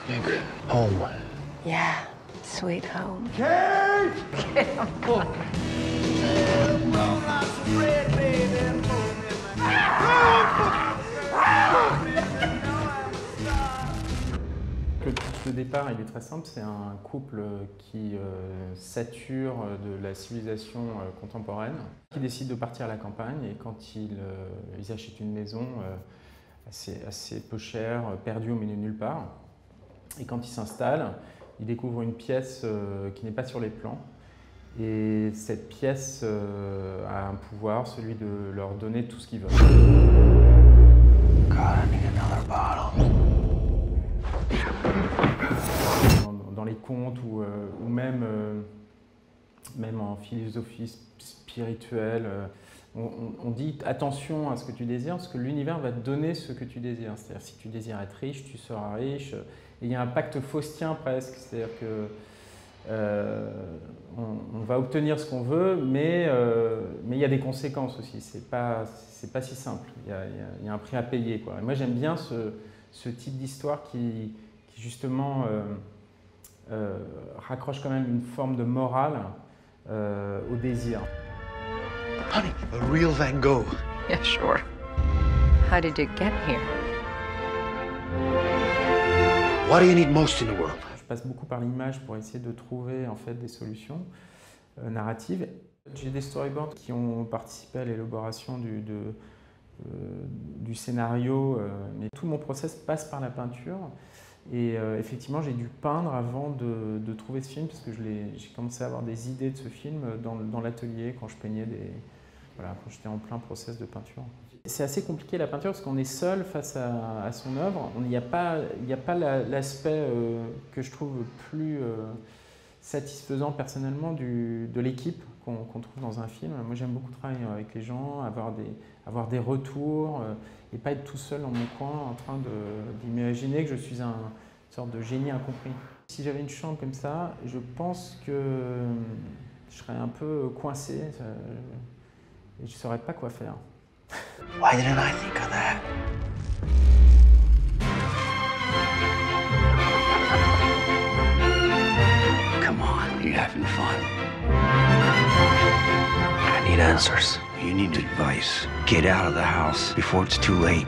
Nick, home. Yeah, sweet home. Le pitch de départ, il est très simple, c'est un couple qui sature de la civilisation contemporaine, qui décide de partir à la campagne et quand ils achètent une maison assez peu chère, perdue au milieu de nulle part, et quand ils s'installent, ils découvrent une pièce qui n'est pas sur les plans. Et cette pièce a un pouvoir, celui de leur donner tout ce qu'ils veulent. God, I need another bottle. Dans les contes ou même en philosophie spirituelle, on dit attention à ce que tu désires, parce que l'univers va te donner ce que tu désires. C'est-à-dire si tu désires être riche, tu seras riche. Et il y a un pacte faustien presque, c'est-à-dire que on va obtenir ce qu'on veut, mais il y a des conséquences aussi. C'est pas si simple. Il y a un prix à payer, quoi. Et moi, j'aime bien ce type d'histoire qui justement raccroche quand même une forme de morale au désir. Honey, a real Van Gogh. Yeah, sure. How did it get here? What do you need most in the world? Je passe beaucoup par l'image pour essayer de trouver en fait des solutions narratives. J'ai des storyboards qui ont participé à l'élaboration du scénario, mais tout mon process passe par la peinture. Et effectivement, j'ai dû peindre avant de trouver ce film, parce que j'ai commencé à avoir des idées de ce film dans l'atelier quand je peignais quand j'étais en plein process de peinture. C'est assez compliqué la peinture parce qu'on est seul face à son œuvre. Il n'y a pas l'aspect que je trouve plus satisfaisant personnellement de l'équipe qu'on trouve dans un film. Moi, j'aime beaucoup travailler avec les gens, avoir des retours et pas être tout seul dans mon coin en train d'imaginer que je suis une sorte de génie incompris. Si j'avais une chambre comme ça, je pense que je serais un peu coincé et je ne saurais pas quoi faire. Why didn't I think of that? Come on, you having fun? I need answers. You need advice. Get out of the house before it's too late.